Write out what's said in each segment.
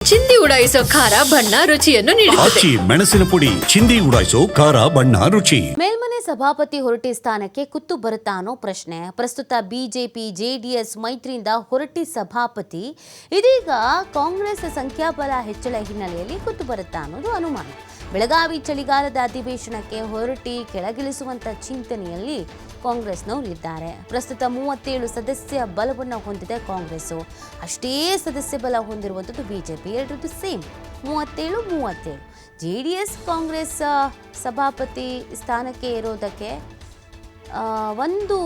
ಚಿಂದಿ ಉಡಾಯಿಸೋ ಖಾರ ಬಣ್ಣ ರುಚಿಯನ್ನು ನೀಡುತ್ತದೆ. ಆಚಿ ಮೆಣಸಿನ ಪುಡಿ ಚಿಂದಿ ಉಡಾಯಿಸೋ ಖಾರ ಬಣ್ಣ ರುಚಿ. ಮೇಲ್ಮನೆ ಸಭಾಪತಿ ಹೊರಟಿ ಸ್ಥಾನಕ್ಕೆ ಕುತ್ತು ಬರುತ್ತಾ ಅನ್ನೋ ಪ್ರಶ್ನೆ. ಪ್ರಸ್ತುತ ಬಿಜೆಪಿ ಜೆಡಿಎಸ್ ಮೈತ್ರಿಯಿಂದ ಹೊರಟಿ ಸಭಾಪತಿ ಇದೀಗ ಕಾಂಗ್ರೆಸ್ ಸಂಖ್ಯಾಬಲ ಹೆಚ್ಚಳ ಹಿನ್ನೆಲೆಯಲ್ಲಿ ಕುತ್ತು ಬರುತ್ತಾ ಅನ್ನೋದು ಅನುಮಾನ. ಬೆಳಗಾವಿ ಚಳಿಗಾಲದ ಅಧಿವೇಶನಕ್ಕೆ ಹೊರಟಿ ಕೆಳಗಿಳಿಸುವಂತ ಚಿಂತನೆಯಲ್ಲಿ ಕಾಂಗ್ರೆಸ್ನವರು ಇದ್ದಾರೆ. ಪ್ರಸ್ತುತ 37 ಸದಸ್ಯ ಬಲವನ್ನು ಹೊಂದಿದೆ ಕಾಂಗ್ರೆಸ್. ಅಷ್ಟೇ ಸದಸ್ಯ ಬಲ ಹೊಂದಿರುವಂಥದ್ದು ಬಿಜೆಪಿ. ಎರಡರದ್ದು ಸೇಮ್ 37. ಜೆಡಿಎಸ್ ಕಾಂಗ್ರೆಸ್ ಸಭಾಪತಿ ಸ್ಥಾನಕ್ಕೆ ಇರೋದಕ್ಕೆ ಒಂದು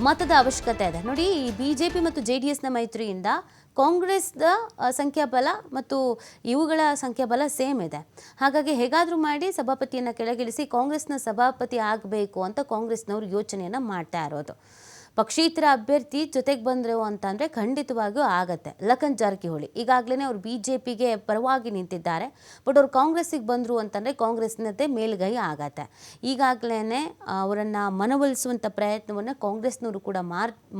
ಮತದ ಅವಶ್ಯಕತೆ ಇದೆ. ನೋಡಿ, ಈ ಬಿಜೆಪಿ ಮತ್ತು ಜೆಡಿಎಸ್ನ ಮೈತ್ರಿಯಿಂದ ಕಾಂಗ್ರೆಸ್ದ ಸಂಖ್ಯಾಬಲ ಮತ್ತು ಇವುಗಳ ಸಂಖ್ಯಾಬಲ ಸೇಮ್ ಇದೆ. ಹಾಗಾಗಿ ಹೇಗಾದರೂ ಮಾಡಿ ಸಭಾಪತಿಯನ್ನು ಕೆಳಗಿಳಿಸಿ ಕಾಂಗ್ರೆಸ್ನ ಸಭಾಪತಿ ಆಗಬೇಕು ಅಂತ ಕಾಂಗ್ರೆಸ್ನವರು ಯೋಚನೆಯನ್ನು ಮಾಡ್ತಾ ಇರೋದು. ಪಕ್ಷೇತರ ಅಭ್ಯರ್ಥಿ ಜೊತೆಗೆ ಬಂದರು ಅಂತಂದರೆ ಖಂಡಿತವಾಗಿಯೂ ಆಗತ್ತೆ. ಲಖನ್ ಜಾರಕಿಹೊಳಿ ಈಗಾಗಲೇ ಅವರು ಬಿಜೆಪಿಗೆ ಪರವಾಗಿ ನಿಂತಿದ್ದಾರೆ. ಬಟ್ ಅವ್ರು ಕಾಂಗ್ರೆಸ್ಸಿಗೆ ಬಂದರು ಅಂತಂದರೆ ಕಾಂಗ್ರೆಸ್ನದ್ದೇ ಮೇಲುಗೈ ಆಗತ್ತೆ. ಈಗಾಗಲೇ ಅವರನ್ನು ಮನವೊಲಿಸುವಂಥ ಪ್ರಯತ್ನವನ್ನು ಕಾಂಗ್ರೆಸ್ನವರು ಕೂಡ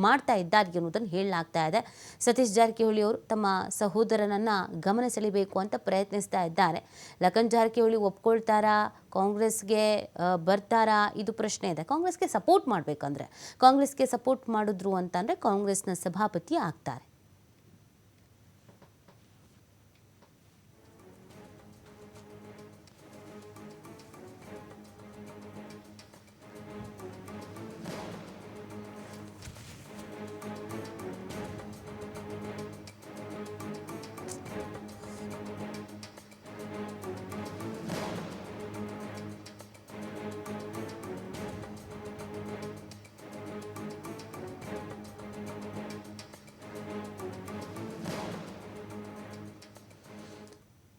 ಮಾಡ್ತಾ ಇದ್ದಾರೆ ಅನ್ನೋದನ್ನು ಹೇಳಲಾಗ್ತಾ ಇದೆ. ಸತೀಶ್ ಜಾರಕಿಹೊಳಿ ಅವರು ತಮ್ಮ ಸಹೋದರನನ್ನು ಗಮನ ಸೆಳೆಯಬೇಕು ಅಂತ ಪ್ರಯತ್ನಿಸ್ತಾ ಇದ್ದಾರೆ. ಲಖನ್ ಜಾರಕಿಹೊಳಿ ಒಪ್ಕೊಳ್ತಾರಾ, ಕಾಂಗ್ರೆಸ್ಗೆ ಬರ್ತಾರಾ, ಇದು ಪ್ರಶ್ನೆ ಇದೆ. ಕಾಂಗ್ರೆಸ್ಗೆ ಸಪೋರ್ಟ್ ಮಾಡಬೇಕಂದ್ರೆ, ಕಾಂಗ್ರೆಸ್ಗೆ ಸಪೋರ್ಟ್ ಮಾಡಿದ್ರು ಅಂತಂದರೆ ಕಾಂಗ್ರೆಸ್ನ ಸಭಾಪತಿ ಆಗ್ತಾರೆ.